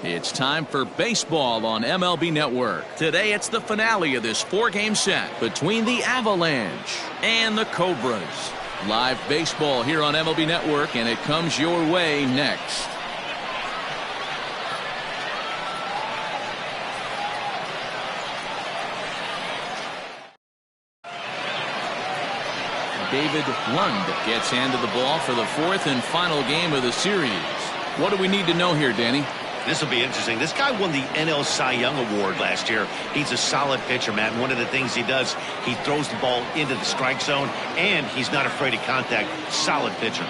It's time for baseball on MLB Network. Today it's the finale of this 4-game set between the Avalanche and the Cobras. Live baseball here on MLB Network, and it comes your way next. David Lund gets handed the ball for the 4th and final game of the series. What do we need to know here, Danny? This will be interesting. This guy won the NL Cy Young Award last year. He's a solid pitcher, Matt. And one of the things he does, he throws the ball into the strike zone, and he's not afraid of contact. Solid pitcher.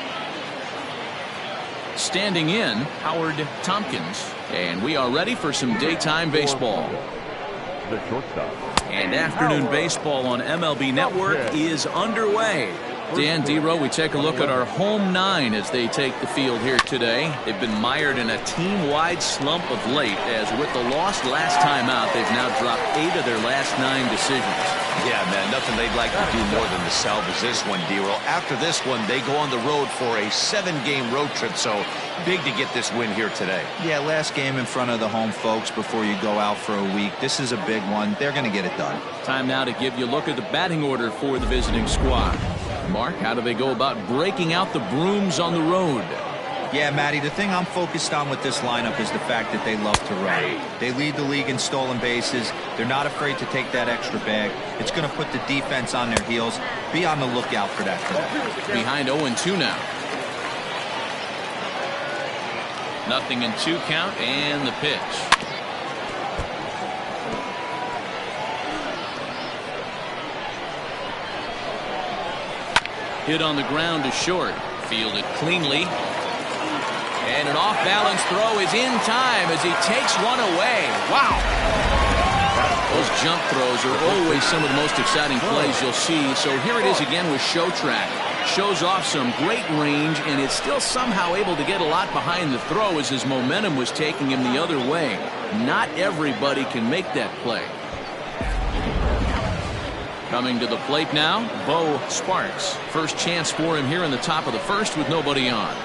Standing in, Howard Tompkins. And we are ready for some daytime baseball. The shortstop. And afternoon baseball on MLB Network is underway. Dan Dero, we take a look at our home 9 as they take the field here today. They've been mired in a team-wide slump of late, as with the loss last time out, they've now dropped 8 of their last 9 decisions. Yeah, man, nothing they'd like to do more than to salvage this one, Dero. After this one, they go on the road for a 7-game road trip, so big to get this win here today. Yeah, last game in front of the home folks before you go out for a week. This is a big one. They're going to get it done. Time now to give you a look at the batting order for the visiting squad. Mark, how do they go about breaking out the brooms on the road? Yeah, Matty, the thing I'm focused on with this lineup is the fact that they love to run. They lead the league in stolen bases. They're not afraid to take that extra bag. It's going to put the defense on their heels. Be on the lookout for that today. Behind 0-2 now. Nothing in 2 count, and the pitch. Hit on the ground to short. Fielded cleanly. And an off-balance throw is in time as he takes one away. Wow. Those jump throws are always some of the most exciting plays you'll see. So here it is again with Show Track. Shows off some great range, and it's still somehow able to get a lot behind the throw as his momentum was taking him the other way. Not everybody can make that play. Coming to the plate now, Bo Sparks. First chance for him here in the top of the 1st with nobody on.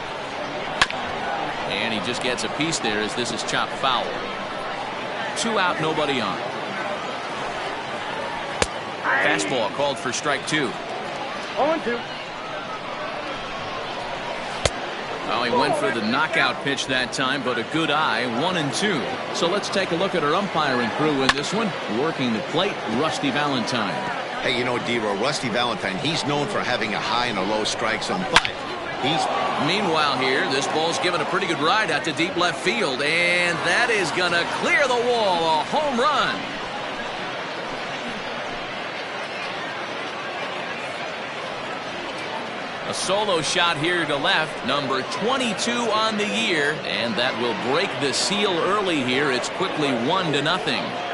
And he just gets a piece there as this is chopped foul. 2 out, nobody on. Fastball called for strike 2. 0-2. Well, he went for the knockout pitch that time, but a good eye, 1-2. So let's take a look at our umpiring crew in this one. Working the plate, Rusty Valentine. Hey, you know, Dero, Rusty Valentine, he's known for having a high and a low strike zone, but he's... Meanwhile here, this ball's given a pretty good ride out to deep left field, and that is going to clear the wall, a home run. A solo shot here to left, number 22 on the year, and that will break the seal early here. It's quickly 1-0.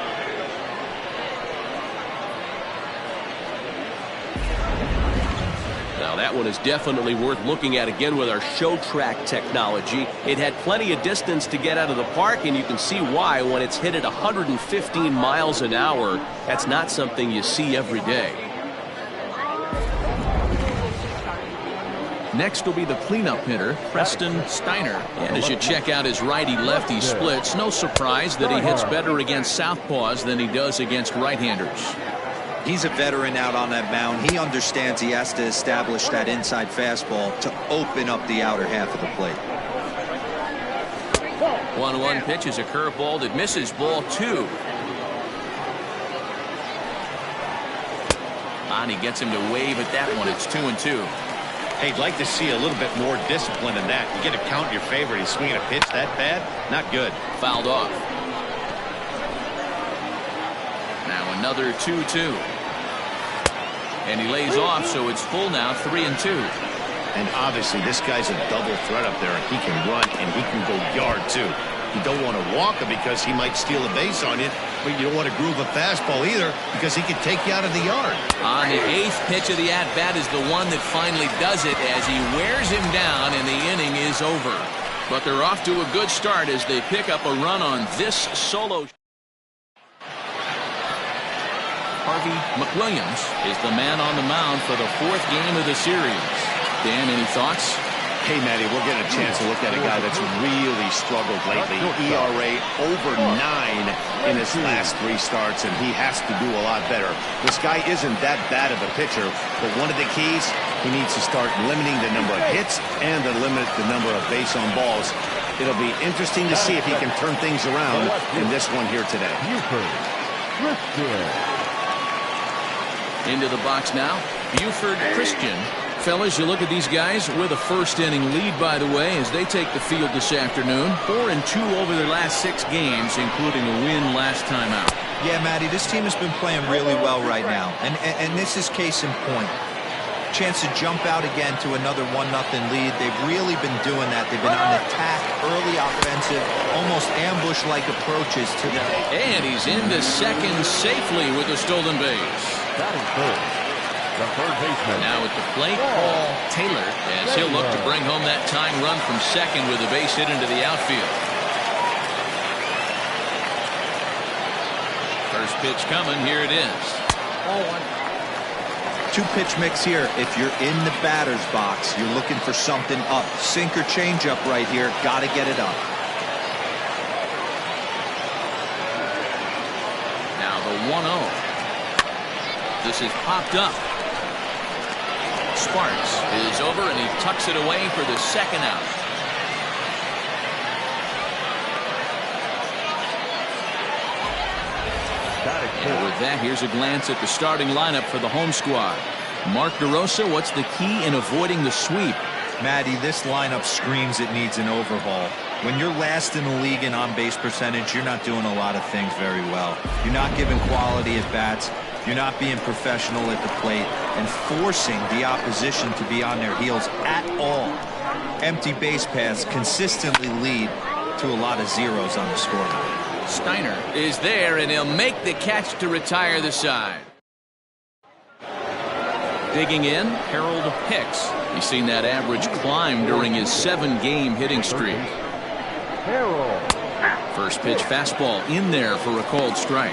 Now that one is definitely worth looking at again with our Show Track technology. It had plenty of distance to get out of the park, and you can see why when it's hit at 115 miles an hour. That's not something you see every day. Next will be the cleanup hitter, Preston Steiner. And as you check out his righty-lefty splits, no surprise that he hits better against southpaws than he does against right-handers. He's a veteran out on that mound. He understands he has to establish that inside fastball to open up the outer half of the plate. 1-1 pitch is a curveball that misses, ball 2. And he gets him to wave at that one. It's 2-2. Hey, I'd like to see a little bit more discipline in that. You get a count in your favor. He's swinging a pitch that bad. Not good. Fouled off. Now another 2-2. And he lays off, so it's full now, 3-2. And obviously this guy's a double threat up there. He can run and he can go yard too. You don't want to walk him because he might steal a base on you, but you don't want to groove a fastball either because he can take you out of the yard. On the 8th pitch of the at-bat is the one that finally does it as he wears him down and the inning is over. But they're off to a good start as they pick up a run on this solo. Harvey McWilliams is the man on the mound for the 4th game of the series. Dan, any thoughts? Hey, Matty, we're getting a chance to look at a guy that's really struggled lately. ERA over 9 in his last 3 starts, and he has to do a lot better. This guy isn't that bad of a pitcher, but one of the keys, he needs to start limiting the number of hits and to limit the number of base on balls. It'll be interesting to see if he can turn things around in this one here today. Into the box now, Buford Christian. Fellas, you look at these guys with a first-inning lead, by the way, as they take the field this afternoon. 4-2 over their last 6 games, including a win last time out. Yeah, Matty, this team has been playing really well right now, and this is case in point. Chance to jump out again to another 1-0 lead. They've really been doing that. They've been on attack, early offensive, almost ambush-like approaches to them. And he's into second safely with a stolen base. That is good. The third baseman. Now at the plate, Paul Taylor, as he'll look to bring home that tying run from second with a base hit into the outfield. First pitch coming. Here it is. 2-pitch mix here. If you're in the batter's box, you're looking for something up. Sinker changeup right here. Got to get it up. Now the 1-0. This is popped up. Sparks is over, and he tucks it away for the second out. And with that, here's a glance at the starting lineup for the home squad. Mark DeRosa, what's the key in avoiding the sweep? Matty, this lineup screams it needs an overhaul. When you're last in the league in on-base percentage, you're not doing a lot of things very well. You're not giving quality at bats. You're not being professional at the plate and forcing the opposition to be on their heels at all. Empty base paths consistently lead to a lot of zeros on the scoreboard. Steiner is there, and he'll make the catch to retire the side. Digging in, Harold Hicks. He's seen that average climb during his 7-game hitting streak. First pitch fastball in there for a called strike.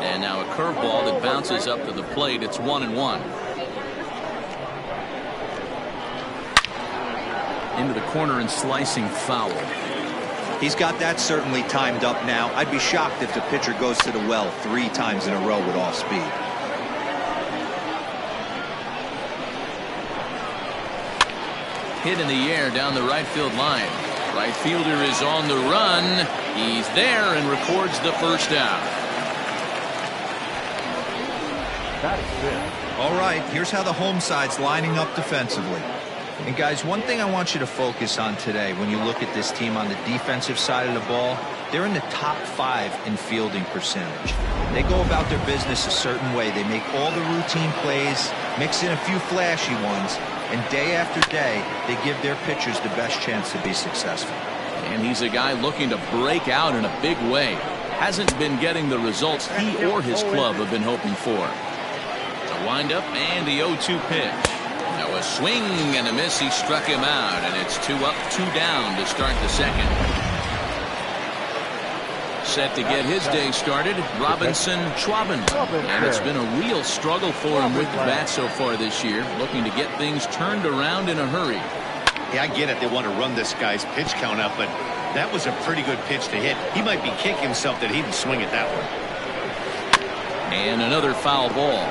And now a curveball that bounces up to the plate. It's 1-1. Into the corner and slicing foul. He's got that certainly timed up now. I'd be shocked if the pitcher goes to the well 3 times in a row with off speed. Hit in the air down the right field line. Right fielder is on the run. He's there and records the first out. All right, here's how the home side's lining up defensively. And guys, one thing I want you to focus on today when you look at this team on the defensive side of the ball, they're in the top 5 in fielding percentage. They go about their business a certain way. They make all the routine plays, mix in a few flashy ones, and day after day, they give their pitchers the best chance to be successful. And he's a guy looking to break out in a big way. Hasn't been getting the results he or his club have been hoping for. The windup and the 0-2 pitch. Now a swing and a miss. He struck him out, and it's 2 up, 2 down to start the second. Set to get his day started, Robinson Schwaben. And it's been a real struggle for him with the bat so far this year, looking to get things turned around in a hurry. Yeah, I get it. They want to run this guy's pitch count up, but that was a pretty good pitch to hit. He might be kicking himself that he didn't swing at that one. And another foul ball.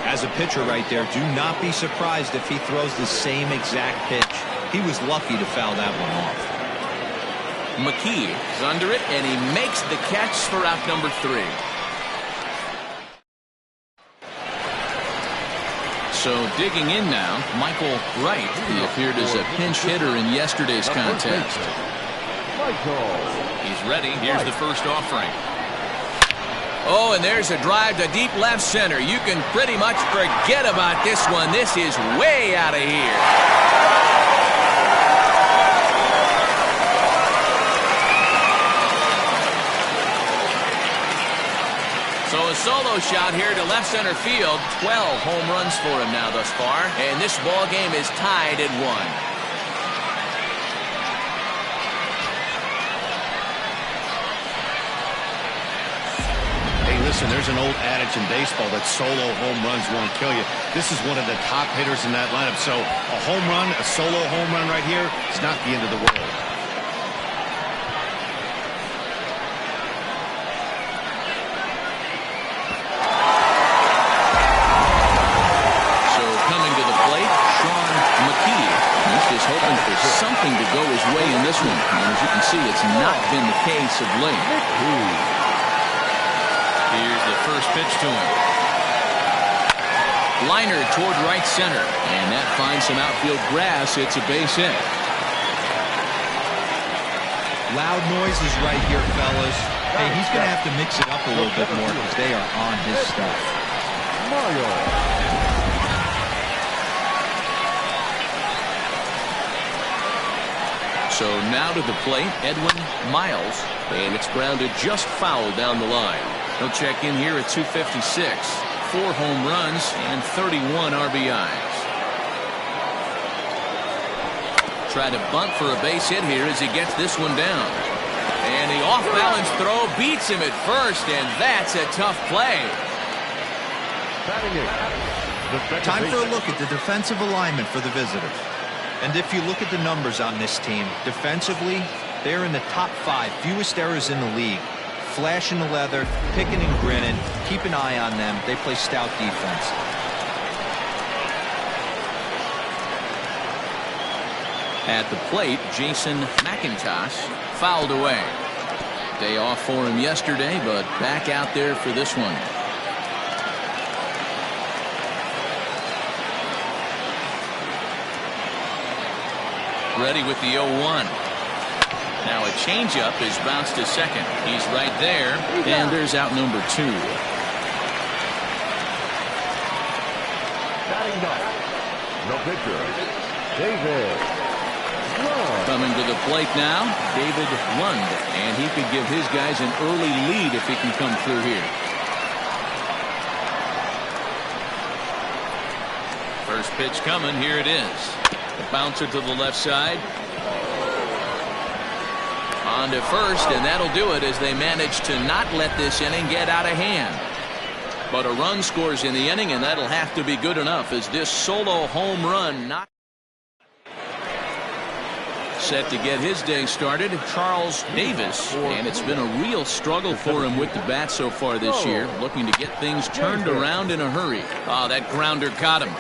As a pitcher right there, do not be surprised if he throws the same exact pitch. He was lucky to foul that one off. McKee is under it, and he makes the catch for out number 3. So digging in now, Michael Wright. He appeared as a pinch hitter in yesterday's contest. He's ready. Here's the first offering. Oh, and there's a drive to deep left center. You can pretty much forget about this one. This is way out of here. So a solo shot here to left center field. 12 home runs for him now thus far. And this ball game is tied at 1. Listen, there's an old adage in baseball that solo home runs won't kill you. This is one of the top hitters in that lineup. So a home run, a solo home run right here, is not the end of the world. Hoping for something to go his way in this one. And as you can see, it's not been the case of late. Here's the first pitch to him. Liner toward right center. And that finds some outfield grass. It's a base hit. Loud noises right here, fellas. Hey, he's going to have to mix it up a little bit more because they are on his stuff. Mario. So now to the plate, Edwin Miles, and it's grounded just foul down the line. He'll check in here at 256, 4 home runs and 31 RBIs. Try to bunt for a base hit here as he gets this one down. And the off-balance throw beats him at first, and that's a tough play. Time for a look at the defensive alignment for the visitors. And if you look at the numbers on this team, defensively, they're in the top 5 fewest errors in the league. Flashing the leather, picking and grinning, keep an eye on them. They play stout defense. At the plate, Jason McIntosh fouled away. Day off for him yesterday, but back out there for this one. Ready with the 0-1. Now a changeup is bounced to second. He's right there, and there's out number 2. Batting up. The pitcher, David Lund. Coming to the plate now, David Lund, and he could give his guys an early lead if he can come through here. First pitch coming, here it is. The bouncer to the left side. On to first, and that'll do it as they manage to not let this inning get out of hand. But a run scores in the inning, and that'll have to be good enough as this solo home run not set to get his day started. Charles Davis, and it's been a real struggle for him with the bat so far this year, looking to get things turned around in a hurry. Oh, that grounder caught him.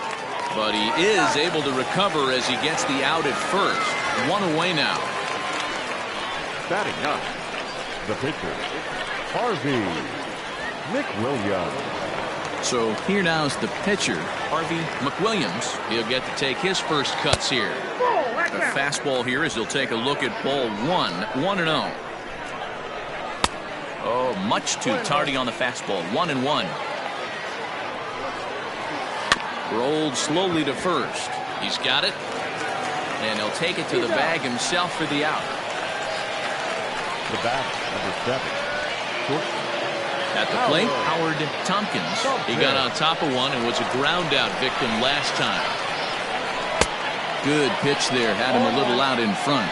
But he is able to recover as he gets the out at first. 1 away now. Batting up. The pitcher, Harvey McWilliams. So here now's the pitcher, Harvey McWilliams. He'll get to take his first cuts here. The fastball here as he'll take a look at ball 1, 1-0. Oh, much too tardy on the fastball. 1-1. Rolled slowly to first. He's got it. And he'll take it to the bag himself for the out. The bat, number 7. At the plate, Howard Tompkins. He got on top of one and was a ground out victim last time. Good pitch there. Had him a little out in front.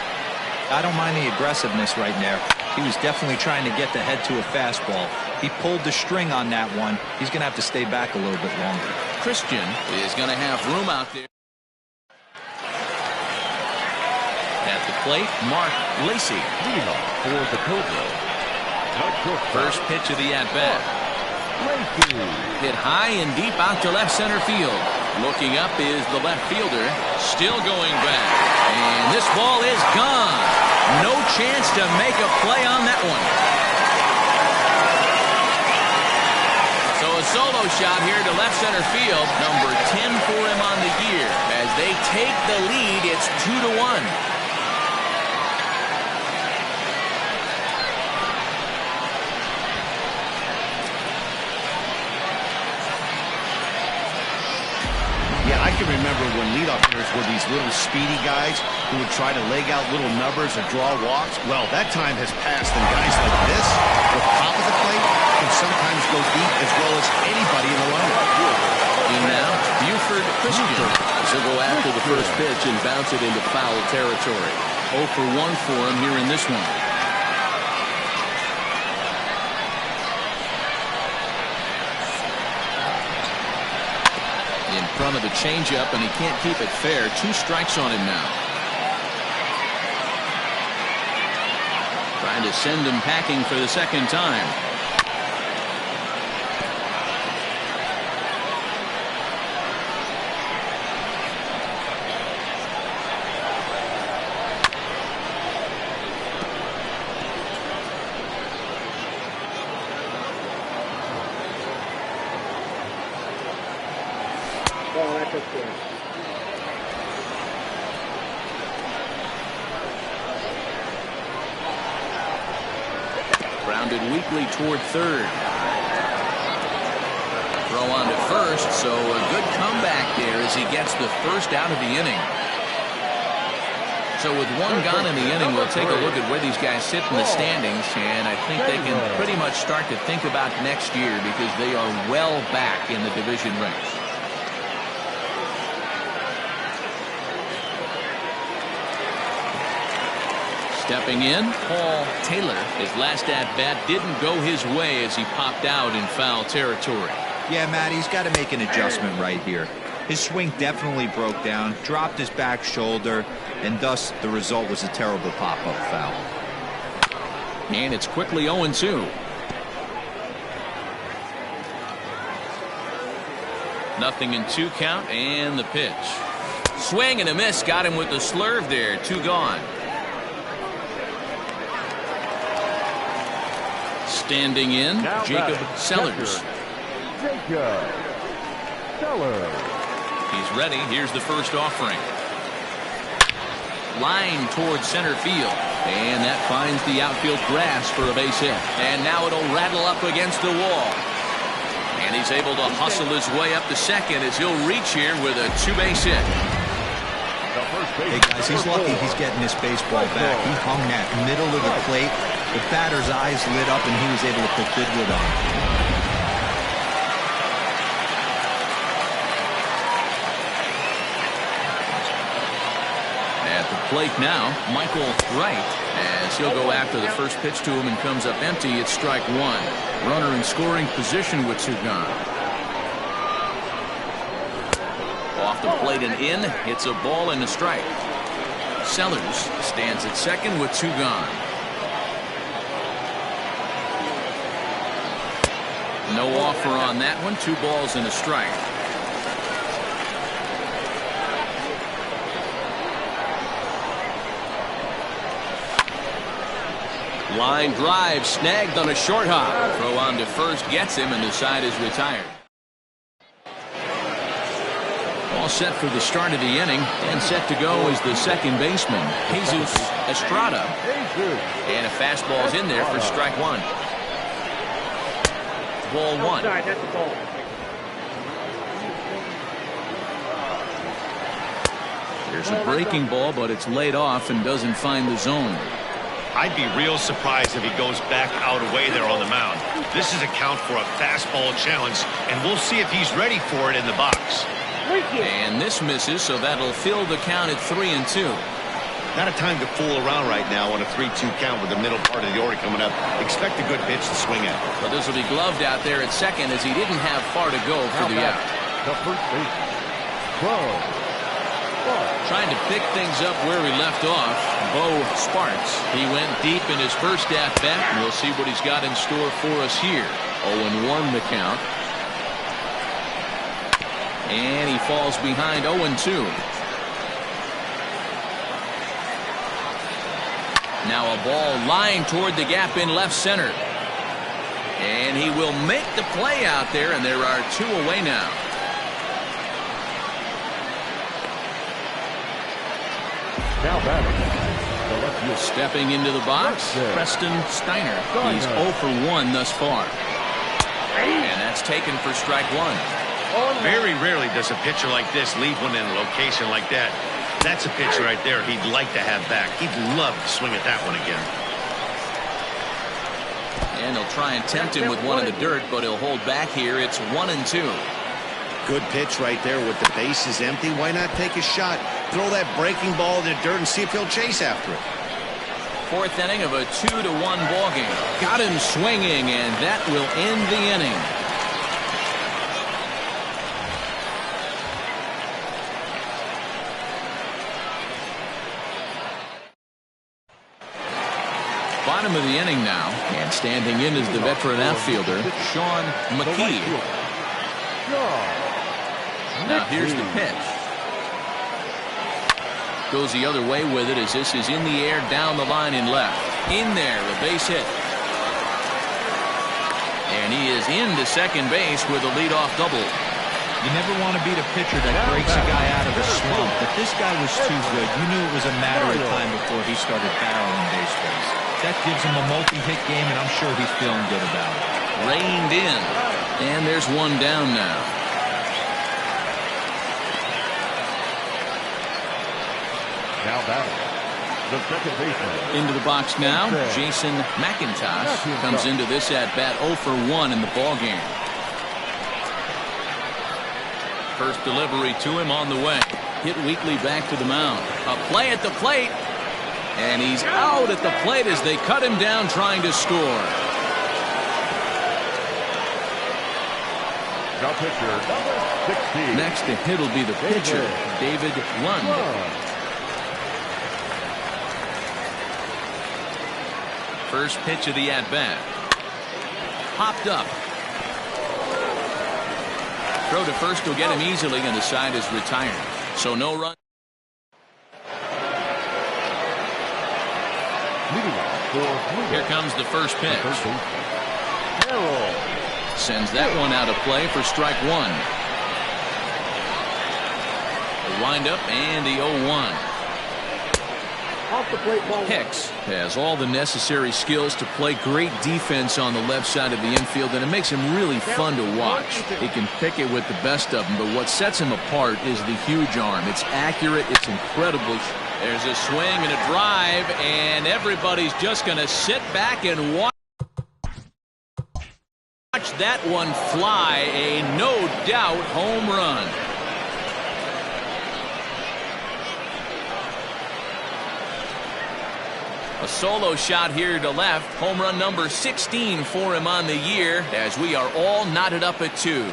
I don't mind the aggressiveness right there. He was definitely trying to get the head to a fastball. He pulled the string on that one. He's going to have to stay back a little bit longer. Christian is going to have room out there. At the plate, Mark Lacey. Leading off for the Cobras. First pitch of the at-bat. Hit high and deep out to left center field. Looking up is the left fielder. Still going back. And this ball is gone. No chance to make a play on that one. So a solo shot here to left center field. Number 10 for him on the year. As they take the lead, it's 2-1. Yeah, I can remember when leadoff hitters were these little speedy guys who would try to leg out little numbers or draw walks. Well, that time has passed, and guys like this, with top of the plate, can sometimes go deep as well as anybody in the lineup. And now, Buford Christian. He'll go after the first pitch and bounce it into foul territory. 0 for 1 for him here in this one. In front of the changeup, and he can't keep it fair. 2 strikes on him now. Trying to send him packing for the second time. Grounded weakly toward third. Throw on to first, so a good comeback there as he gets the first out of the inning. So with 1 gone in the inning, we'll take a look at where these guys sit in the standings, and I think they can pretty much start to think about next year because they are well back in the division race. Stepping in, Paul Taylor. His last at-bat didn't go his way as he popped out in foul territory. Yeah, Matt, he's got to make an adjustment right here. His swing definitely broke down, dropped his back shoulder, and thus the result was a terrible pop-up foul. And it's quickly 0-2. Nothing in 2 count, and the pitch. Swing and a miss. Got him with the slurve there. 2 gone. Standing in, Now Jacob Sellers. Jacob Sellers. He's ready. Here's the first offering. Line towards center field. And that finds the outfield grass for a base hit. And now it'll rattle up against the wall. And he's able to hustle his way up to second as he'll reach here with a 2-base hit. Hey guys, he's lucky he's getting this baseball back. He hung that middle of the plate. The batter's eyes lit up and he was able to put Goodwood on. At the plate now, Michael Wright, as he'll go after the first pitch to him and comes up empty. It's strike 1. Runner in scoring position with 2 gone. Off the plate and in. It's a ball and a strike. Sellers stands at second with 2 gone. No offer on that one. 2 balls and a strike. Line drive snagged on a short hop. Throw on to first gets him, and the side is retired. All set for the start of the inning, and set to go is the second baseman, Jesus Estrada. And a fastball's in there for strike 1. Ball 1. There's a breaking ball, but it's laid off and doesn't find the zone. I'd be real surprised if he goes back out away there on the mound. This is a count for a fastball challenge, and we'll see if he's ready for it in the box. And this misses, so that'll fill the count at 3-2. Not a time to fool around right now on a 3-2 count with the middle part of the order coming up. Expect a good pitch to swing at. But this will be gloved out there at second as he didn't have far to go for the out. The first base. Trying to pick things up where he left off, Bo Sparks. He went deep in his first at-bat, and we'll see what he's got in store for us here. 0-1 the count. And he falls behind 0-2. Now a ball lined toward the gap in left center. And he will make the play out there, and there are 2 away now. Now batting. Stepping into the box, Preston Steiner. He's 0 for 1 thus far. And that's taken for strike 1. Very rarely does a pitcher like this leave one in a location like that. That's a pitch right there he'd like to have back. He'd love to swing at that one again. And he'll try and tempt him with one in the dirt, but he'll hold back here. It's 1-2. Good pitch right there with the bases empty. Why not take a shot? Throw that breaking ball in the dirt and see if he'll chase after it. 4th inning of a 2-1 ball game. Got him swinging, and that will end the inning. bottom of the inning now, and standing in is the veteran outfielder, Sean McKee. Now here's the pitch. Goes the other way with it as this is in the air down the line in left. In there, a base hit. And he is into second base with a leadoff double. You never want to beat a pitcher that breaks a guy out of a slump, but this guy was too good. You knew it was a matter of time before he started barreling baseballs. That gives him a multi-hit game, and I'm sure he's feeling good about it. Reined in. And there's one down now. Now batting, the second baseman. Into the box now, Jason McIntosh comes into this at-bat 0 for 1 in the ballgame. First delivery to him on the way. Hit weakly back to the mound. A play at the plate. And he's out at the plate as they cut him down trying to score. The pitcher, number 16. Next to hit will be the pitcher, David Lund. First pitch of the at-bat. Popped up. Throw to first will get him easily, and the side is retired. So no run. Here comes the first pitch. Sends that one out of play for strike one. The windup and the 0-1. Hicks has all the necessary skills to play great defense on the left side of the infield, and it makes him really fun to watch. He can pick it with the best of them, but what sets him apart is the huge arm. It's accurate. It's incredibly. There's a swing and a drive, and everybody's just going to sit back and watch that one fly. A no doubt home run. A solo shot here to left. Home run number 16 for him on the year, as we are all knotted up at 2.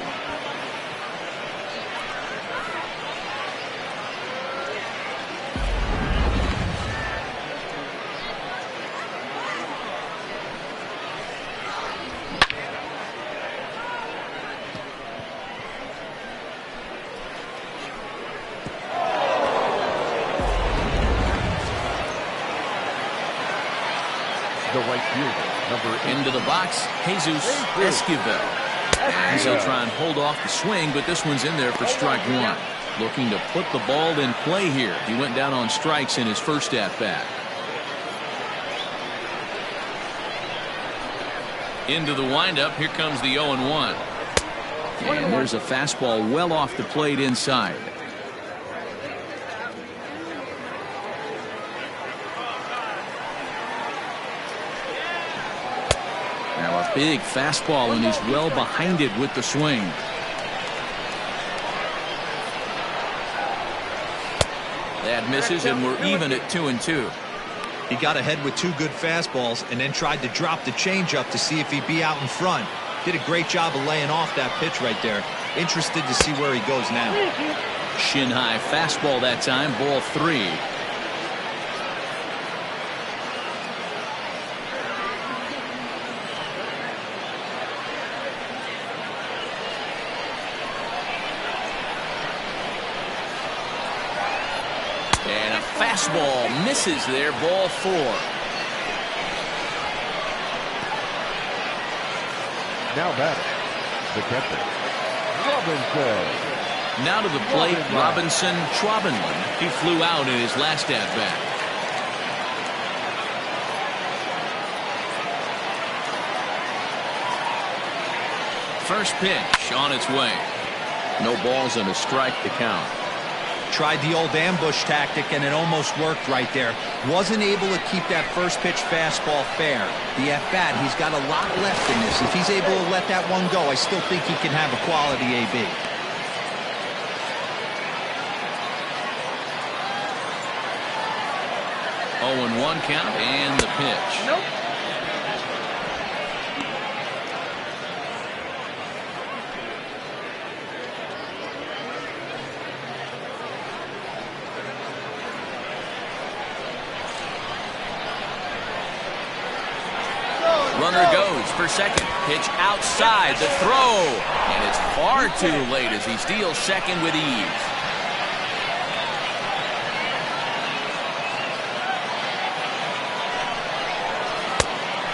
The right fielder, number 8. Into the box, Jesus Esquivel. And he'll try and hold off the swing, but this one's in there for strike one. Looking to put the ball in play here. He went down on strikes in his first at-bat. Into the windup, here comes the 0-1. And there's a fastball well off the plate inside. Now a big fastball, and he's well behind it with the swing. That misses, and we're even at 2-2. He got ahead with 2 good fastballs and then tried to drop the changeup to see if he'd be out in front. Did a great job of laying off that pitch right there. Interested to see where he goes now. Shin high fastball that time, ball 3. And a fastball misses there, ball 4. Now batting, the catcher, Robinson. Now to the plate, Robinson Schwabenland. He flew out in his last at-bat. First pitch on its way. No balls and a strike to count. Tried the old ambush tactic, and it almost worked right there. Wasn't able to keep that first pitch fastball fair. The at-bat, he's got a lot left in this. If he's able to let that one go, I still think he can have a quality AB. Oh, 0-1 count, and the pitch. Nope. runner goes for second. Pitch outside the throw. And it's far too late as he steals second with ease.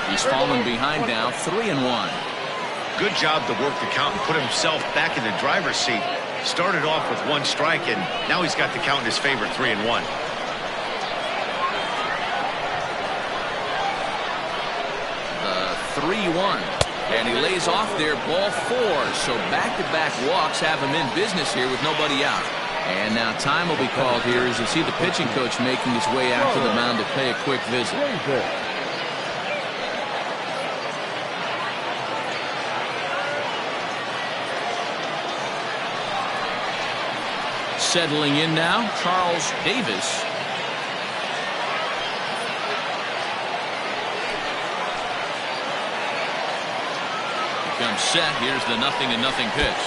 He's fallen behind now, 3-1. Good job to work the count and put himself back in the driver's seat. Started off with 1 strike, and now he's got the count in his favor, 3-1. The 3-1. And he lays off there, ball 4. So back-to-back walks have him in business here with nobody out. And now time will be called here as you see the pitching coach making his way out to the mound to pay a quick visit. Settling in now, Charles Davis. Comes set. Here's the 0-0 pitch.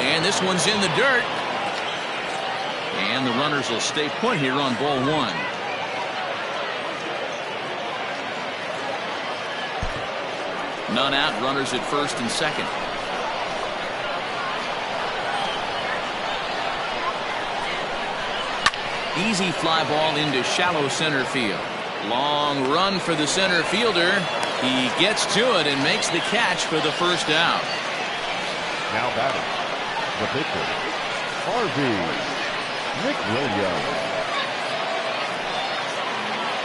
And this one's in the dirt. And the runners will stay put here on ball 1. None out. Runners at first and second. Easy fly ball into shallow center field. Long run for the center fielder. He gets to it and makes the catch for the first out. Now batting, the pitcher, Harvey McWilliams.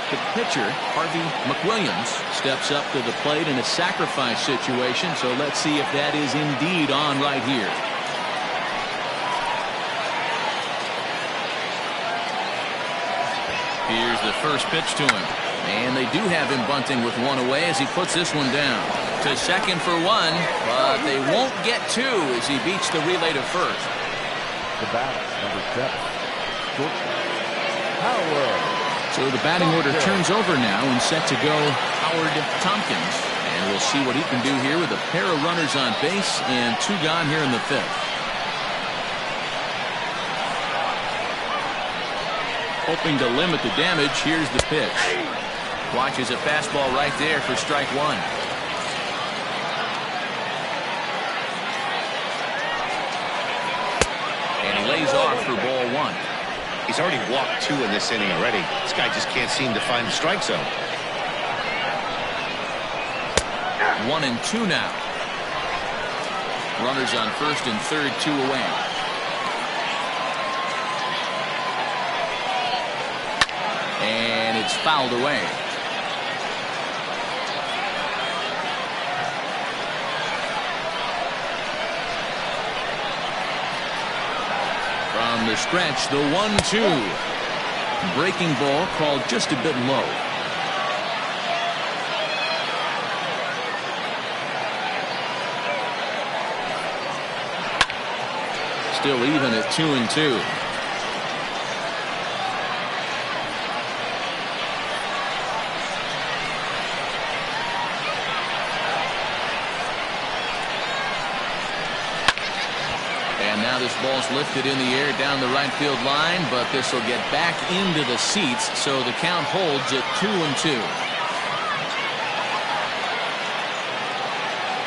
The pitcher, Harvey McWilliams, steps up to the plate in a sacrifice situation. So let's see if that is indeed on right here. Here's the first pitch to him. And they do have him bunting with 1 away as he puts this one down. To second for 1, but they won't get 2 as he beats the relay to first. The batter, number 7, shortstop, Howard. So the batting order turns over now and set to go Howard Tompkins. And we'll see what he can do here with a pair of runners on base and 2 gone here in the 5th. Hoping to limit the damage, here's the pitch. Watches a fastball right there for strike 1. And he lays off for ball 1. He's already walked 2 in this inning already. This guy just can't seem to find the strike zone. 1-2 now. Runners on first and third, 2 away. And it's fouled away. From the stretch, the 1-2. Breaking ball called just a bit low. Still even at 2-2. This ball's lifted in the air down the right field line, but this will get back into the seats, so the count holds at 2-2.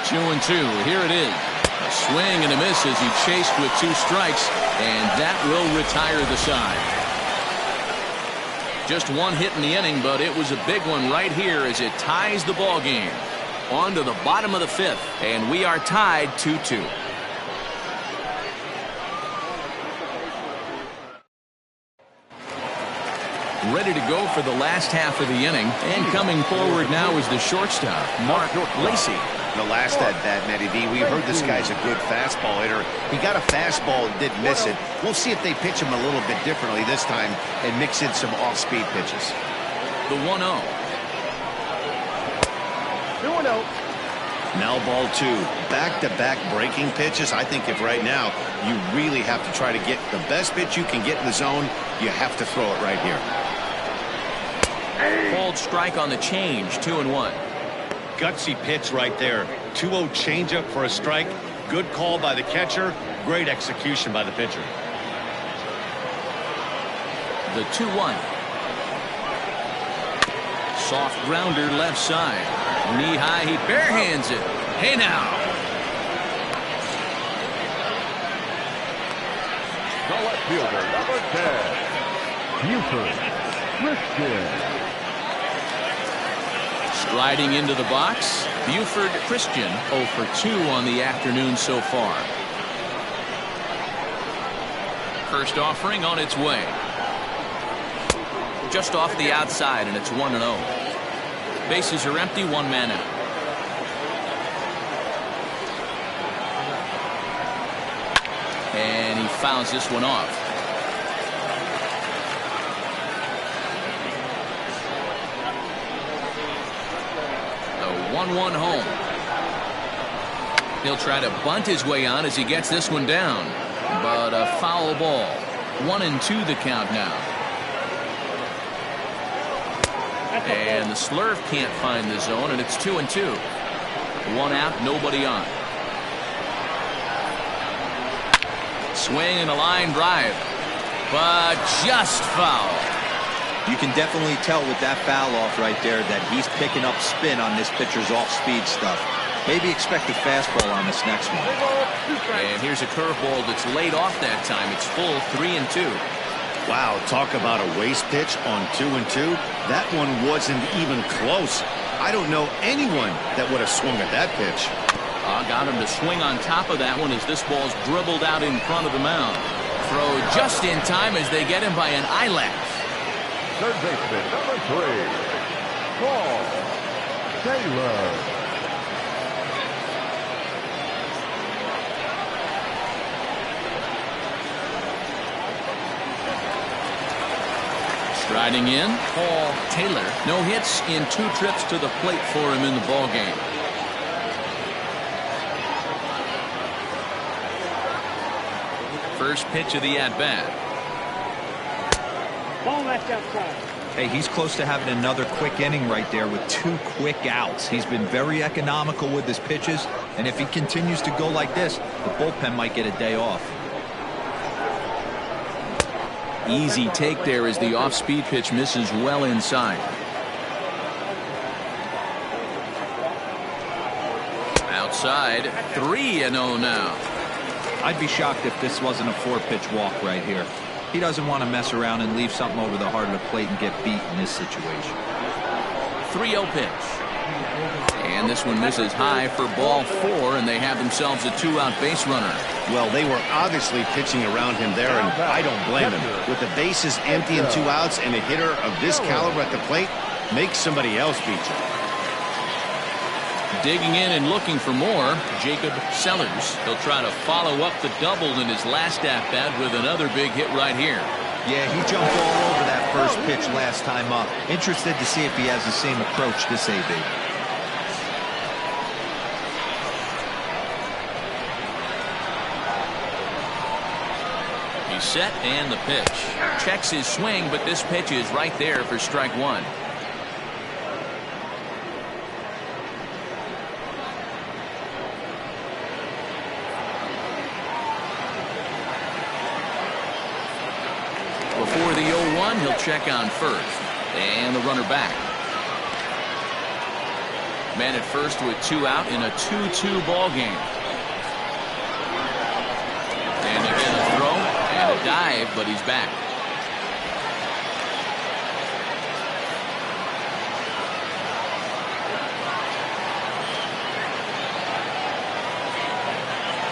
2-2. Here it is. A swing and a miss as he chased with 2 strikes, and that will retire the side. Just 1 hit in the inning, but it was a big one right here as it ties the ball game. On to the bottom of the 5th, and we are tied 2-2. Ready to go for the last half of the inning. And coming forward now is the shortstop, Mark Lacey. The last at bat, Matty D, we heard this guy's a good fastball hitter. He got a fastball and did miss it. We'll see if they pitch him a little bit differently this time and mix in some off-speed pitches. The 1-0. 2-0. Now ball 2. Back-to-back breaking pitches. I think if right now you really have to try to get the best pitch you can get in the zone, you have to throw it right here. Called strike on the change, 2-1. Gutsy pitch right there. 2-0 changeup for a strike. Good call by the catcher. Great execution by the pitcher. The 2-1. Soft grounder left side. Knee high, he barehands it. Hey now. The left fielder, number 10, Buford Christian. Striding into the box, Buford Christian 0 for 2 on the afternoon so far. First offering on its way. Just off the outside, and it's 1-0. Bases are empty, one man out. And he fouls this one off. The 1-1 home. He'll try to bunt his way on as he gets this one down. But a foul ball. 1-2 the count now. And the slurve can't find the zone, and it's 2-2. One out, nobody on. Swing and a line drive, but just foul. You can definitely tell with that foul off right there that he's picking up spin on this pitcher's off-speed stuff. Maybe expect a fastball on this next one. And here's a curveball that's laid off that time. It's full 3-2. Wow, talk about a waste pitch on 2-2. That one wasn't even close. I don't know anyone that would have swung at that pitch. Got him to swing on top of that one as this ball's dribbled out in front of the mound. Throw just in time as they get him by an eyelash. Third baseman, number 3, Paul Taylor. Striding in, Paul Taylor. No hits in 2 trips to the plate for him in the ballgame. First pitch of the at-bat. Ball left outside. Hey, he's close to having another quick inning right there with 2 quick outs. He's been very economical with his pitches, and if he continues to go like this, the bullpen might get a day off. Easy take there as the off-speed pitch misses well inside. Outside, 3-0 now. I'd be shocked if this wasn't a 4-pitch walk right here. He doesn't want to mess around and leave something over the heart of the plate and get beat in this situation. 3-0 pitch. And this one misses high for ball 4, and they have themselves a 2-out base runner. Well, they were obviously pitching around him there, and I don't blame him. With the bases empty and 2 outs and a hitter of this caliber at the plate, make somebody else beat you. Digging in and looking for more, Jacob Sellers. He'll try to follow up the double in his last at-bat with another big hit right here. Yeah, he jumped all over that first pitch last time up. Interested to see if he has the same approach this AB. He's set and the pitch. Checks his swing, but this pitch is right there for strike 1. Before the 0-1, he'll check on first. And the runner back. Man at first with 2 out in a 2-2 ball game. And again a throw and a dive, but he's back.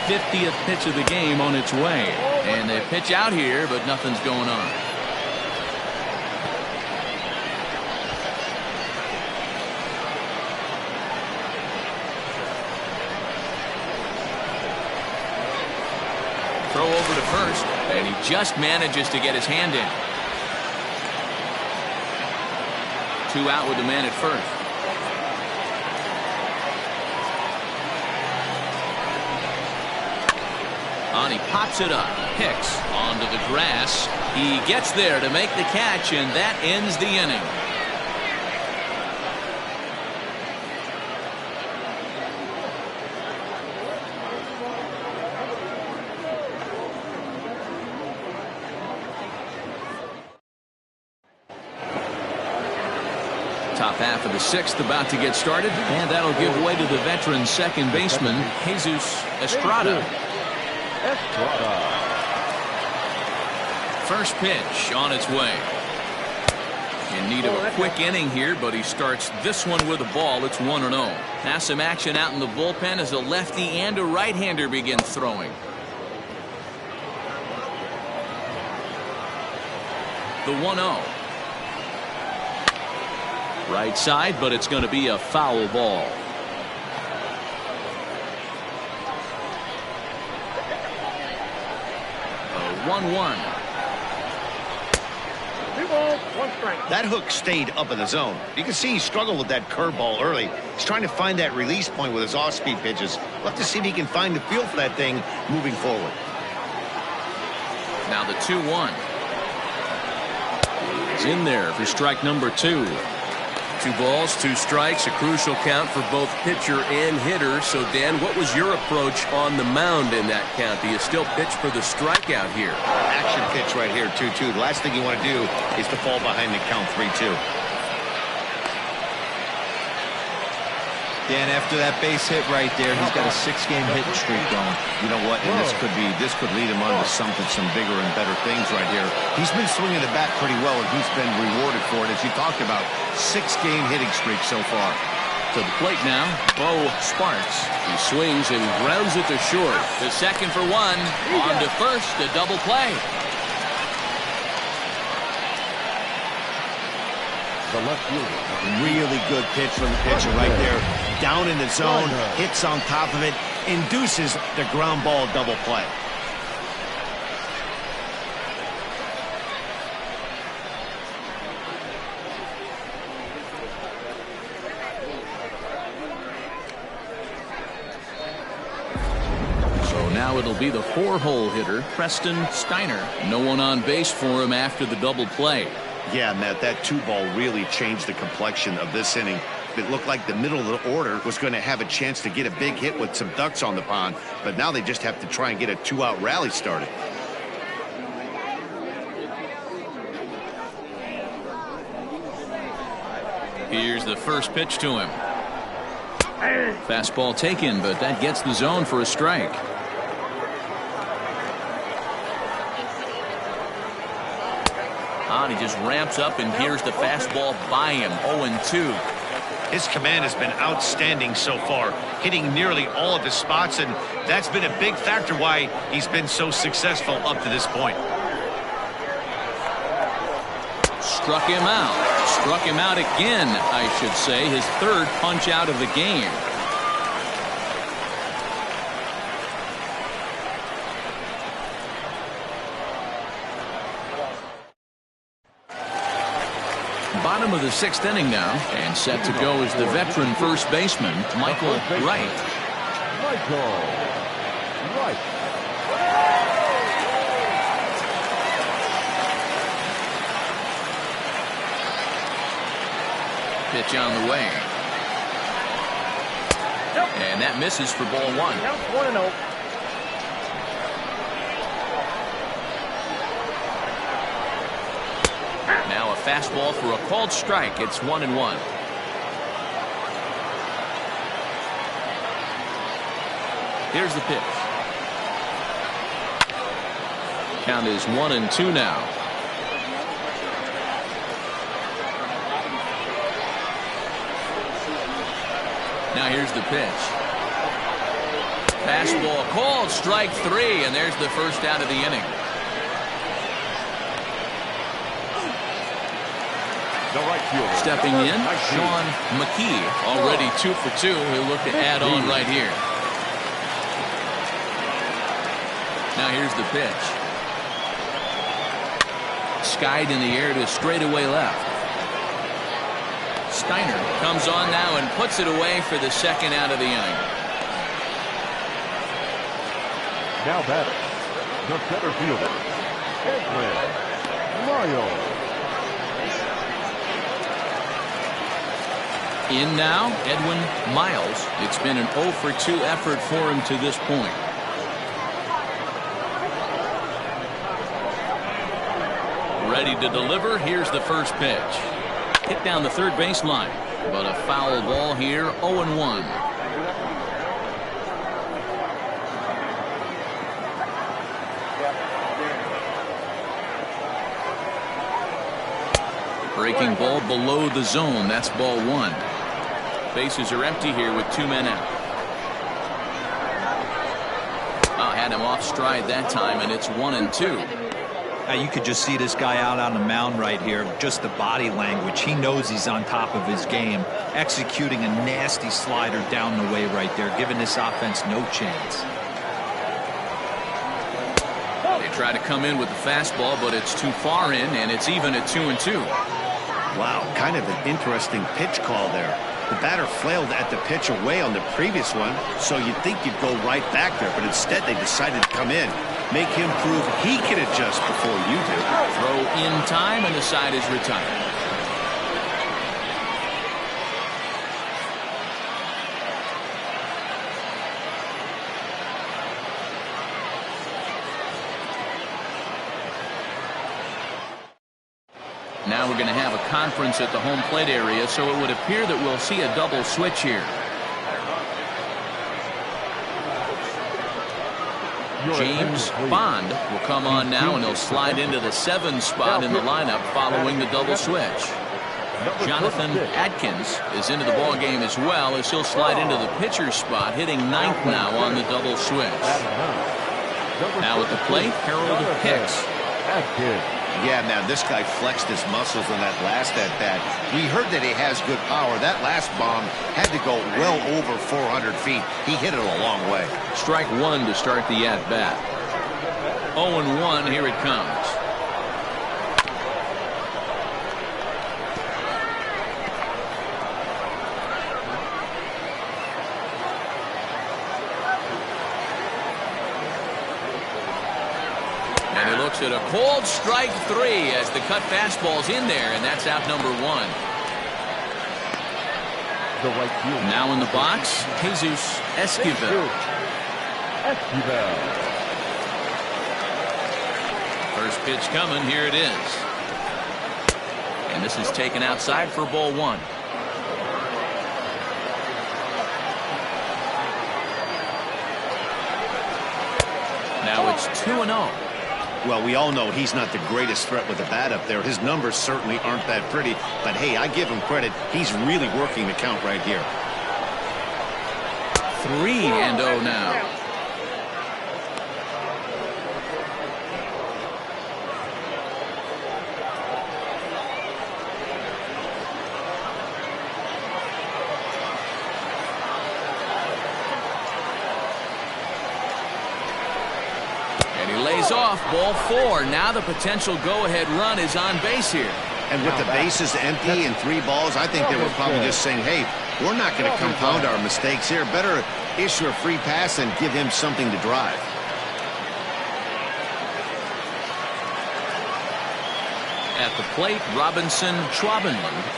'50th pitch of the game on its way. And they pitch out here, but nothing's going on. Throw over to first, and he just manages to get his hand in. 2 out with the man at first. On, he pops it up. Hicks onto the grass. He gets there to make the catch, and that ends the inning. Top half of the sixth about to get started, and that'll give way to the veteran second baseman, Jesus Estrada. First pitch on its way. In need of a quick inning here, but he starts this one with a ball. It's 1-0. Now some action out in the bullpen as a lefty and a right-hander begin throwing. The 1-0. Right side, but it's going to be a foul ball. A 1-1. That hook stayed up in the zone. You can see he struggled with that curveball early. He's trying to find that release point with his off-speed pitches. We'll have to see if he can find the feel for that thing moving forward. Now the 2-1. It's in there for strike number 2. 2 balls, 2 strikes, a crucial count for both pitcher and hitter. So, Dan, what was your approach on the mound in that count? Do you still pitch for the strikeout here? Action pitch right here, 2-2. The last thing you want to do is to fall behind the count 3-2. Dan, after that base hit right there, he's got a 6-game hitting streak going. You know what? And this could lead him on to some bigger and better things right here. He's been swinging the bat pretty well, and he's been rewarded for it, as you talked about. 6-game hitting streak so far. To the plate now, Bo Sparks. He swings and grounds it to short. The second for 1. On to first, a double play. The left fielder. Really good pitch from the pitcher right there. Down in the zone, hits on top of it, induces the ground ball double play. So now it'll be the 4-hole hitter, Preston Steiner. No one on base for him after the double play. Yeah, Matt, that 2-ball really changed the complexion of this inning. It looked like the middle of the order was going to have a chance to get a big hit with some ducks on the pond, but now they just have to try and get a 2-out rally started. Here's the first pitch to him. Fastball taken, but that gets the zone for a strike. He just ramps up, and here's the fastball by him. 0-2. His command has been outstanding so far, hitting nearly all of his spots, and that's been a big factor why he's been so successful up to this point. Struck him out. Struck him out again, I should say. His 3rd punch out of the game. Bottom of the 6th inning now, and set to go is the veteran first baseman, Michael Wright. Pitch on the way. And that misses for ball 1. Counts 1-0. Now a fastball for a called strike. It's 1-1. Here's the pitch. Count is 1-2 now. Now here's the pitch. Fastball called strike 3, and there's the first out of the inning. The right fielder. Stepping in, Sean McKee, already 2 for 2. He'll look to add on right here. Now here's the pitch. Skied in the air to straightaway left. Steiner comes on now and puts it away for the second out of the inning. Now batting, the center fielder, Edwin Miles. In now, Edwin Miles. It's been an 0 for 2 effort for him to this point. Ready to deliver. Here's the first pitch. hit down the third baseline. But a foul ball here, 0-1. Breaking ball below the zone. That's ball one. Bases are empty here with 2 men out. Had him off stride that time, and it's 1-2. You could just see this guy out on the mound right here. Just the body language. He knows he's on top of his game. Executing a nasty slider down the way right there, giving this offense no chance. They try to come in with the fastball, but it's too far in, and it's even at 2-2. Wow, kind of an interesting pitch call there. The batter flailed at the pitch away on the previous one, so you'd think you'd go right back there, but instead they decided to come in, make him prove he can adjust before you do. Throw in time, and the side is retired. Now we're going to have a conference at the home plate area, so it would appear that we'll see a double switch here. James Bond will come on now, and he'll slide into the 7 spot in the lineup following the double switch. Jonathan Atkins is into the ball game as well, as he'll slide into the pitcher's spot, hitting 9th now on the double switch. Now at the plate, Harold Hicks. Yeah, man, this guy flexed his muscles on that last at-bat. We heard that he has good power. That last bomb had to go well over 400 feet. He hit it a long way. Strike one to start the at-bat. 0-1, here it comes. At a cold strike 3 as the cut fastball's in there, and that's out number 1. Now in the box, Jesus Esquivel. First pitch coming, here it is. And this is taken outside for ball 1. Now it's 2-0. Well, we all know he's not the greatest threat with the bat up there. His numbers certainly aren't that pretty. But, hey, I give him credit. He's really working the count right here. 3-0 now. Lays off, ball 4. Now the potential go-ahead run is on base here. And with the bases empty and 3 balls, I think they were probably just saying, hey, we're not going to compound our mistakes here. Better issue a free pass and give him something to drive. At the plate, Robinson Schwabenland.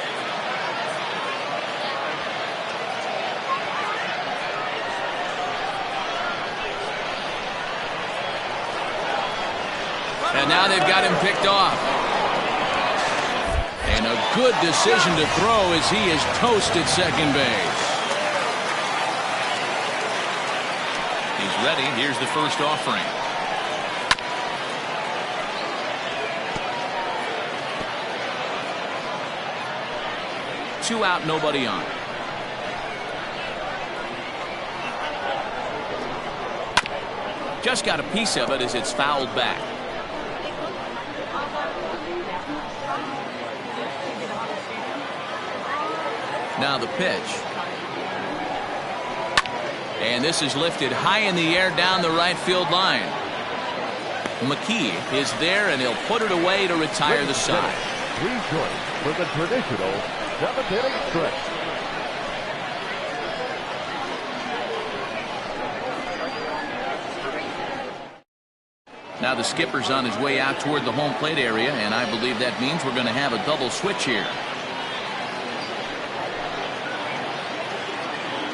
And now they've got him picked off. And a good decision to throw as he is toasted second base. He's ready. Here's the first offering. Two out, nobody on. Just got a piece of it as it's fouled back. Now the pitch. And this is lifted high in the air down the right field line. McKee is there, and he'll put it away to retire the side. 3 joints for the traditional 7th-inning stretch. Now the skipper's on his way out toward the home plate area, and I believe that means we're going to have a double switch here.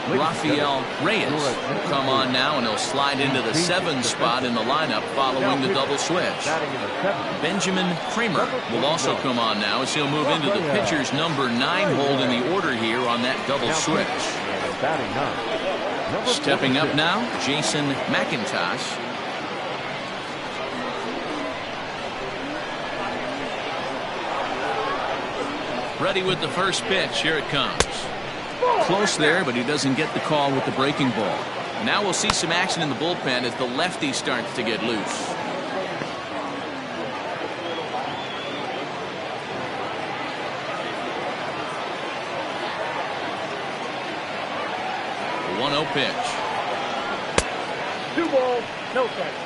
Rafael Reyes will come on now, and he'll slide into the 7 spot in the lineup following the double switch. Benjamin Kramer will also come on now as he'll move into the pitcher's number 9 hold in the order here on that double switch. Stepping up now, Jason McIntosh. Ready with the first pitch. Here it comes. Close there, but he doesn't get the call with the breaking ball. Now we'll see some action in the bullpen as the lefty starts to get loose. The 1-0 pitch. 2 balls, no strikes.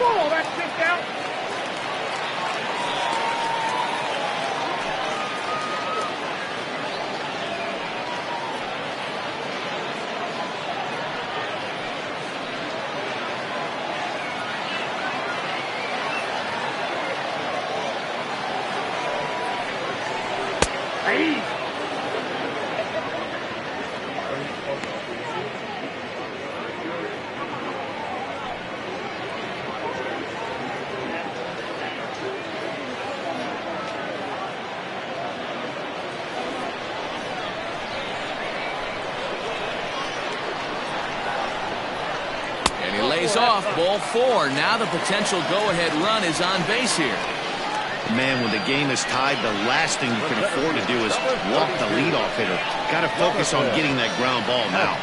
Oh, that's kicked out. Hey. Off, ball 4. Now the potential go-ahead run is on base here. Man, when the game is tied, the last thing you can afford to do is walk the leadoff hitter. Got to focus on getting that ground ball now.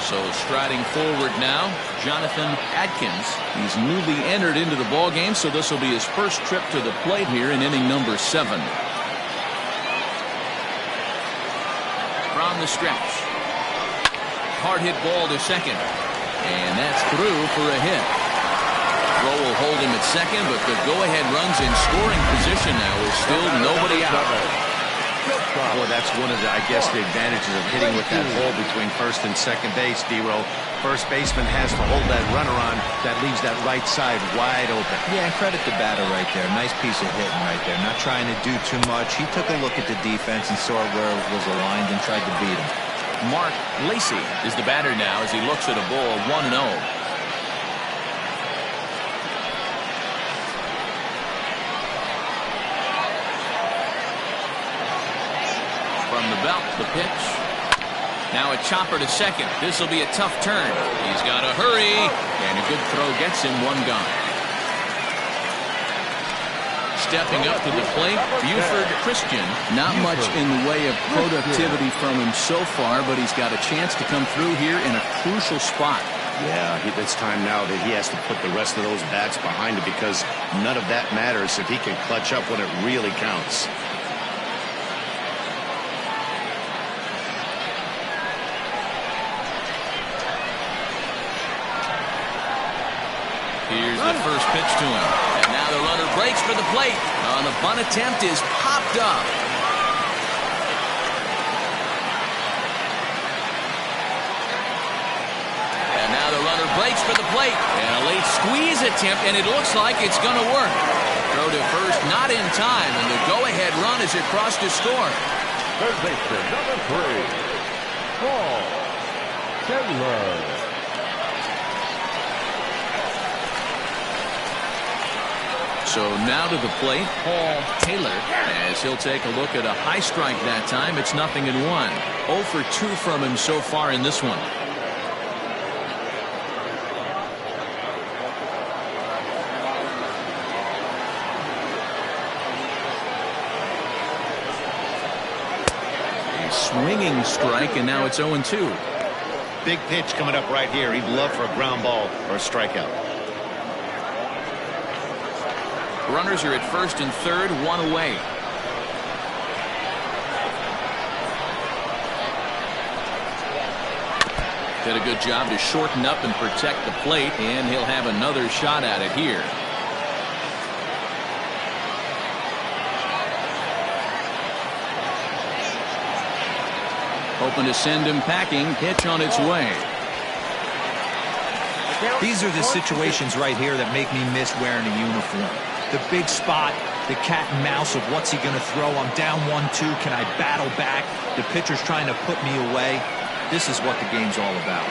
So striding forward now, Jonathan Adkins. He's newly entered into the ball game, so this will be his first trip to the plate here in inning number 7. From the stretch. Hard hit ball to second. And that's through for a hit. Throw will hold him at second, but the go-ahead runs in scoring position now is still nobody out. Boy, that's one of the, I guess, the advantages of hitting with that hole between first and second base, D-Row. First baseman has to hold that runner on. That leaves that right side wide open. Yeah, and credit the batter right there. Nice piece of hitting right there. Not trying to do too much. He took a look at the defense and saw where it was aligned and tried to beat him. Mark Lacey is the batter now as he looks at a ball 1-0. From the belt, the pitch. Now a chopper to second. This will be a tough turn. He's got to hurry, and a good throw gets him 1 gone. Stepping up to the plate, Buford Christian. Not much in the way of productivity from him so far, but he's got a chance to come through here in a crucial spot. Yeah, it's time now that he has to put the rest of those bats behind him, because none of that matters if he can clutch up when it really counts. Here's the first pitch to him. And now the runner breaks for the plate. The bunt attempt is popped up. And now the runner breaks for the plate. And a late squeeze attempt, and it looks like it's going to work. Throw to first, not in time, and the go-ahead run is across to score. Third baseman, number 3, Paul Taylor. So now to the plate, Paul Taylor, as he'll take a look at a high strike that time. It's 0-1. 0 for 2 from him so far in this one. A swinging strike, and now it's 0-2. Big pitch coming up right here. He'd love for a ground ball or a strikeout. Runners are at first and third, 1 away. Did a good job to shorten up and protect the plate, and he'll have another shot at it here. Hoping to send him packing. Pitch on its way. These are the situations right here that make me miss wearing a uniform. The big spot, the cat and mouse of what's he going to throw. I'm down 1-2. Can I battle back? The pitcher's trying to put me away. This is what the game's all about.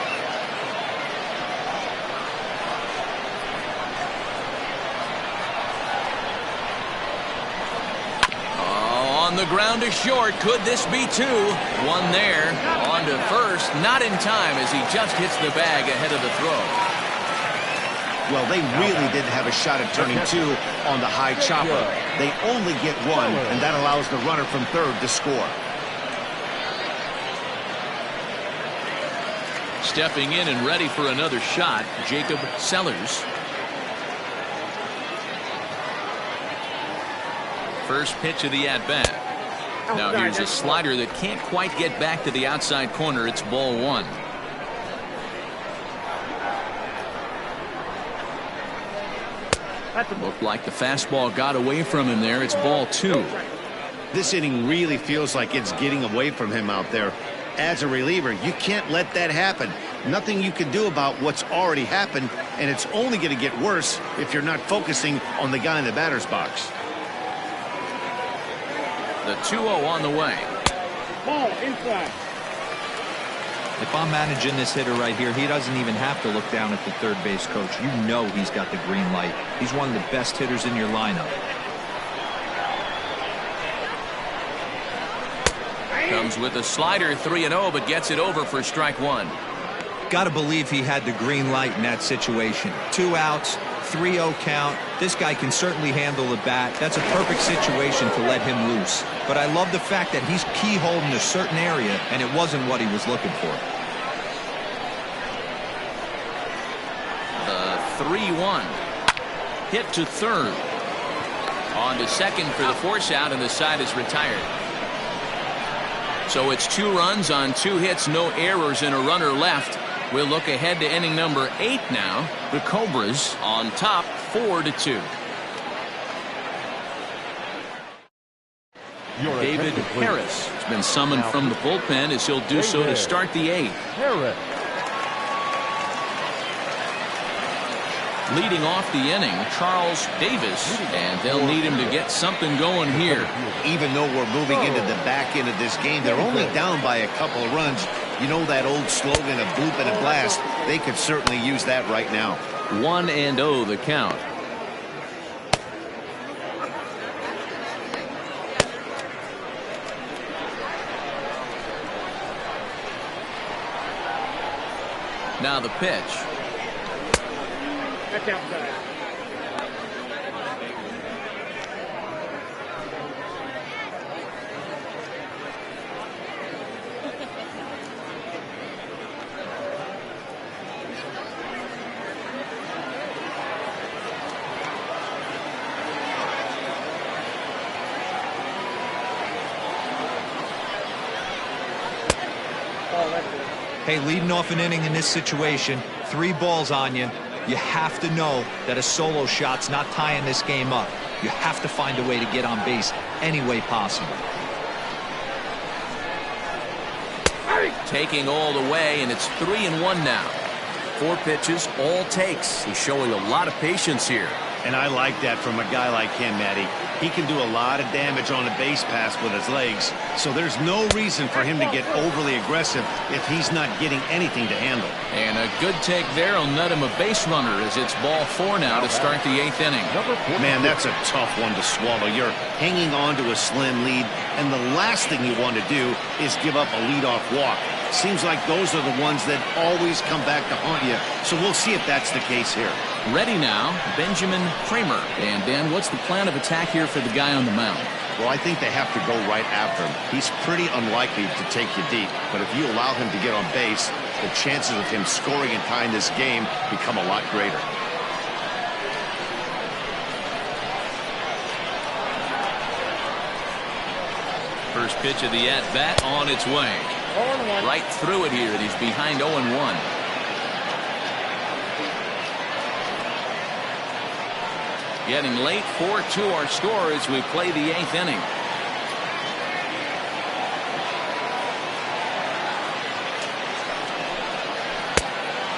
On the ground to short. Could this be two? One there. On to first. Not in time as he just hits the bag ahead of the throw. Well, they really didn't have a shot at turning two on the high chopper. They only get one, and that allows the runner from third to score. Stepping in and ready for another shot, Jacob Sellers. First pitch of the at-bat. Now here's a slider that can't quite get back to the outside corner. It's ball one. Looked like the fastball got away from him there. It's ball two. This inning really feels like it's getting away from him out there. As a reliever, you can't let that happen. Nothing you can do about what's already happened, and it's only going to get worse if you're not focusing on the guy in the batter's box. The 2-0 on the way. Ball inside. If I'm managing this hitter right here, he doesn't even have to look down at the third base coach. You know he's got the green light. He's one of the best hitters in your lineup. Comes with a slider, 3-0, but gets it over for strike one. Got to believe he had the green light in that situation. 2 outs, 3-0 count. This guy can certainly handle the bat. That's a perfect situation to let him loose. But I love the fact that he's keyholing a certain area, and it wasn't what he was looking for. The 3-1. Hit to third. On to second for the force out, and the side is retired. So it's 2 runs on 2 hits, no errors, and a runner left. We'll look ahead to inning number 8 now. The Cobras on top 4-2. David Harris has been summoned from the bullpen as he'll do so to start the 8th. Harris. Leading off the inning, Charles Davis, and they'll need him to get something going here. Even though we're moving into the back end of this game, they're only down by a couple of runs. You know that old slogan of bloop and a blast? They could certainly use that right now. 1-0 the count. Now the pitch. That's outside. Hey, leading off an inning in this situation, 3 balls on you. You have to know that a solo shot's not tying this game up. You have to find a way to get on base any way possible. Taking all the way, and it's 3-1 now. 4 pitches, all takes. He's showing a lot of patience here. And I like that from a guy like him, Matty. He can do a lot of damage on a base pass with his legs, so there's no reason for him to get overly aggressive if he's not getting anything to handle. And a good take there will net him a base runner as it's ball 4 now to start the 8th inning. Man, that's a tough one to swallow. You're hanging on to a slim lead, and the last thing you want to do is give up a leadoff walk. Seems like those are the ones that always come back to haunt you, so we'll see if that's the case here. Ready now, Benjamin Kramer. And Dan, what's the plan of attack here for the guy on the mound? Well, I think they have to go right after him. He's pretty unlikely to take you deep, but if you allow him to get on base, the chances of him scoring and tying this game become a lot greater. First pitch of the at-bat on its way. Right through it here, and he's behind 0-1. Getting late, 4-2 our score as we play the 8th inning.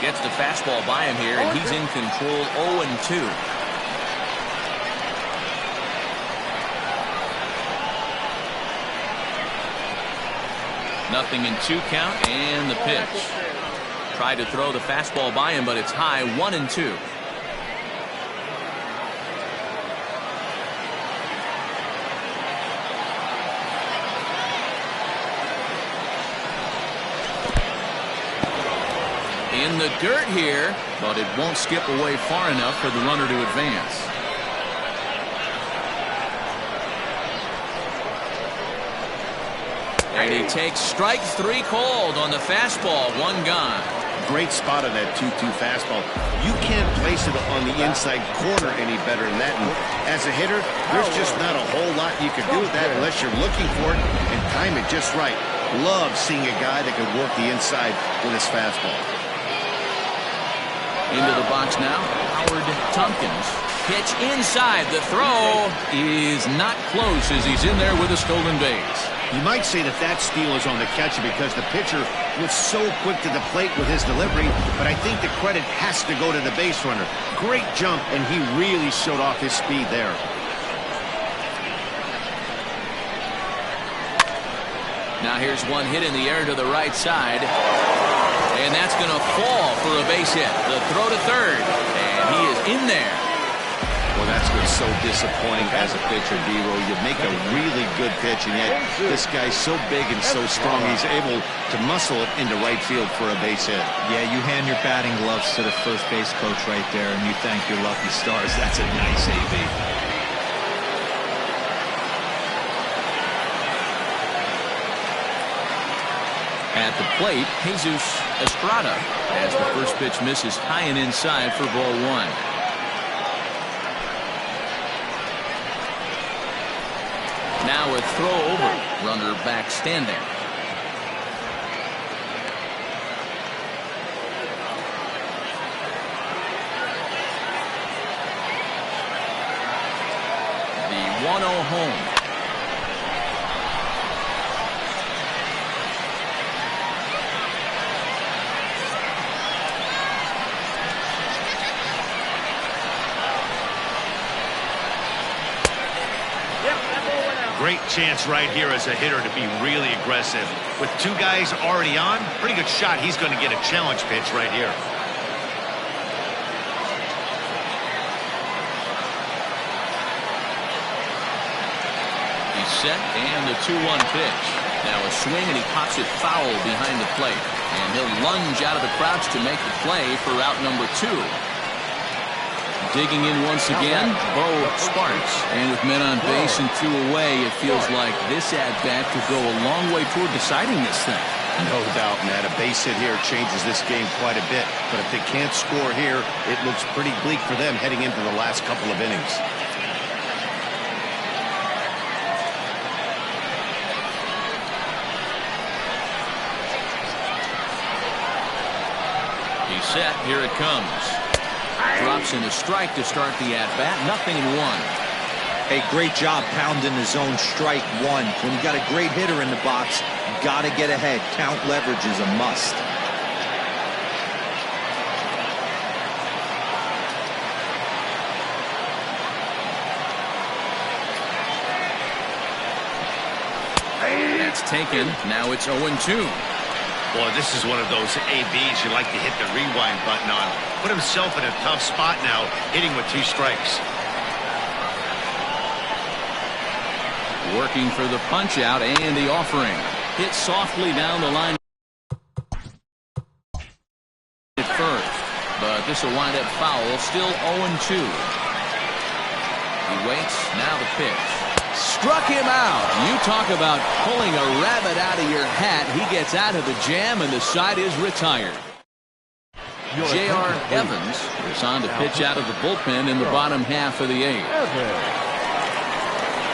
Gets the fastball by him here, and he's in control. 0-2. Nothing in 2 count, and the pitch. Tried to throw the fastball by him, but it's high. 1-2. In the dirt here, but it won't skip away far enough for the runner to advance. And he takes strike 3 called on the fastball. 1 gone. Great spot on that 2-2 fastball. You can't place it on the inside corner any better than that. And as a hitter, there's just not a whole lot you can do with that unless you're looking for it and time it just right. Love seeing a guy that can work the inside with his fastball. Into the box now, Howard Tompkins. Pitch inside. The throw is not close as he's in there with a stolen base. You might say that that steal is on the catcher because the pitcher was so quick to the plate with his delivery, but I think the credit has to go to the base runner. Great jump, and he really showed off his speed there. Now here's one hit in the air to the right side. And that's going to fall for a base hit. The throw to third. And he is in there. Well, that's been so disappointing as a pitcher, D-Row. You make a really good pitch, and yet this guy's so big and so strong, he's able to muscle it into right field for a base hit. Yeah, you hand your batting gloves to the first base coach right there, and you thank your lucky stars. That's a nice AB. At the plate, Jesus Estrada as the first pitch misses high and inside for ball 1. Now a throw over. Runner back standing. The 1-0 home. Great chance right here as a hitter to be really aggressive. With 2 guys already on, pretty good shot. He's going to get a challenge pitch right here. He's set, and the 2-1 pitch. Now a swing, and he pops it foul behind the plate. And he'll lunge out of the crouch to make the play for out number 2. Digging in once again, Bo Sparks. And with men on base and 2 away, it feels like this at-bat could go a long way toward deciding this thing. No doubt, Matt. A base hit here changes this game quite a bit. But if they can't score here, it looks pretty bleak for them heading into the last couple of innings. He's set. Here it comes. Drops in a strike to start the at-bat. 0-1. Hey, great job pounding the zone. Strike 1. When you got a great hitter in the box, you got to get ahead. Count leverage is a must. That's taken. Now it's 0-2. Boy, this is one of those ABs you like to hit the rewind button on. Put himself in a tough spot now, hitting with 2 strikes. Working for the punch out and the offering. Hit softly down the line at first, but this will wind up foul. Still 0-2. He waits. Now the pitch. Struck him out. You talk about pulling a rabbit out of your hat. He gets out of the jam, and the side is retired. J.R. Evans is on to pitch out of the bullpen in the bottom half of the 8th.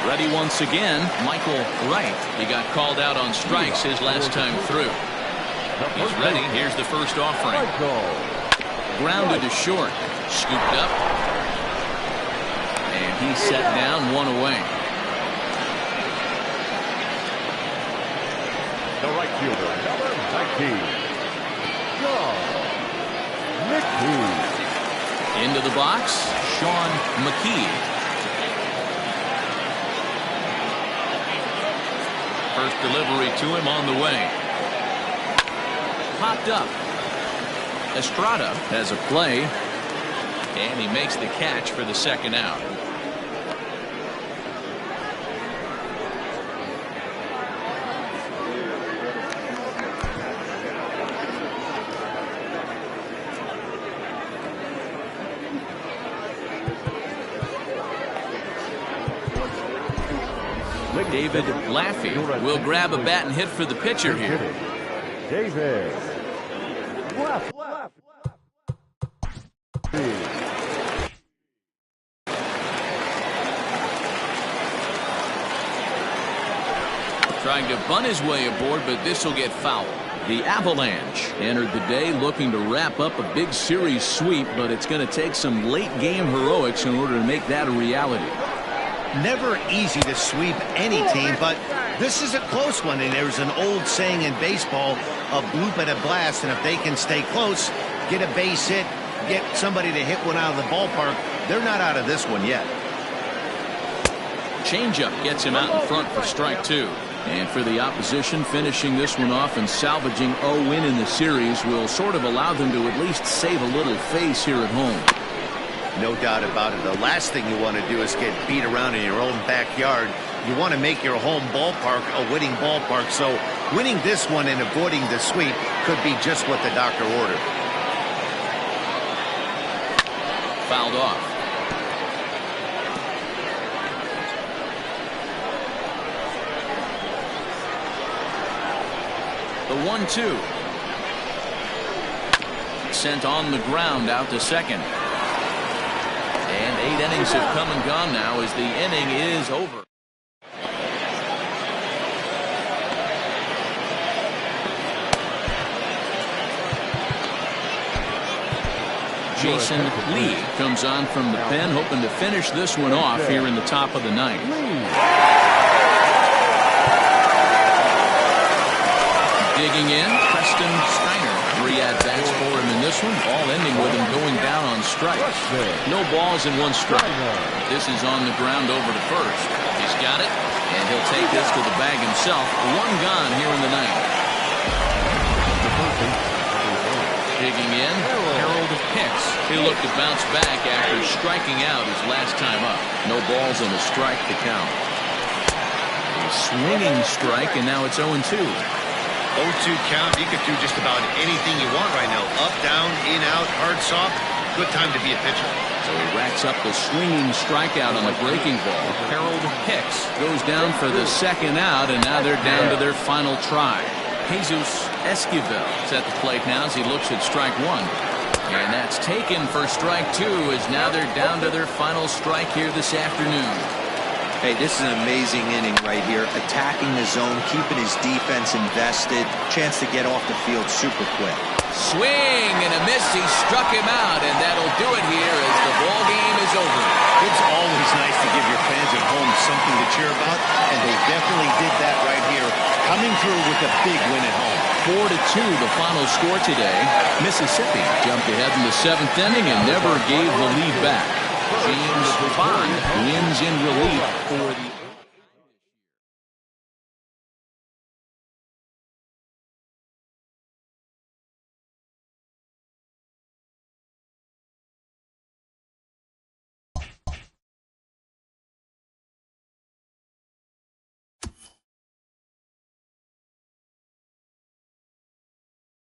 Ready once again, Michael Wright. He got called out on strikes his last time through. He's ready. Here's the first offering. Grounded to short. Scooped up. And he's set down, 1 away. The right fielder, number 19. Into the box, Sean McKee. First delivery to him on the way. Popped up. Estrada has a play, and he makes the catch for the second out. David Laffey will grab a bat and hit for the pitcher here. David Laffey. Trying to bunt his way aboard, but this will get fouled. The Avalanche entered the day looking to wrap up a big series sweep, but it's going to take some late game heroics in order to make that a reality. Never easy to sweep any team, but this is a close one, and there's an old saying in baseball, a bloop and a blast, and if they can stay close, get a base hit, get somebody to hit one out of the ballpark, they're not out of this one yet. Changeup gets him out in front for strike two. And for the opposition, finishing this one off and salvaging a win in the series will sort of allow them to at least save a little face here at home. No doubt about it. The last thing you want to do is get beat around in your own backyard. You want to make your home ballpark a winning ballpark. So winning this one and avoiding the sweep could be just what the doctor ordered. Fouled off. The 1-2. Sent on the ground out to second. And 8 innings have come and gone now as the inning is over. Jason Lee comes on from the pen, hoping to finish this one off here in the top of the ninth. Digging in, Preston Steiner. 3 at-bats for him in this one, all ending with him going down on strikes. No balls and 1 strike. This is on the ground over to first. He's got it, and he'll take this to the bag himself. 1 gone here in the ninth. Digging in, Harold Hicks. He'll look to bounce back after striking out his last time up. No balls and a strike to count. A swinging strike, and now it's 0-2. 0-2 count. You could do just about anything you want right now. Up, down, in, out, hard, soft. Good time to be a pitcher. So he racks up the swinging strikeout on the breaking ball. Harold Hicks goes down for the second out, and now they're down to their final try. Jesus Esquivel is at the plate now as he looks at strike 1. And that's taken for strike 2 as now they're down to their final strike here this afternoon. Hey, this is an amazing inning right here. Attacking the zone, keeping his defense invested. Chance to get off the field super quick. Swing and a miss. He struck him out, and that'll do it here as the ball game is over. It's always nice to give your fans at home something to cheer about, and they definitely did that right here, coming through with a big win at home. 4-2 the final score today. Mississippi jumped ahead in the 7th inning and never gave the lead back. James Bond wins in relief for the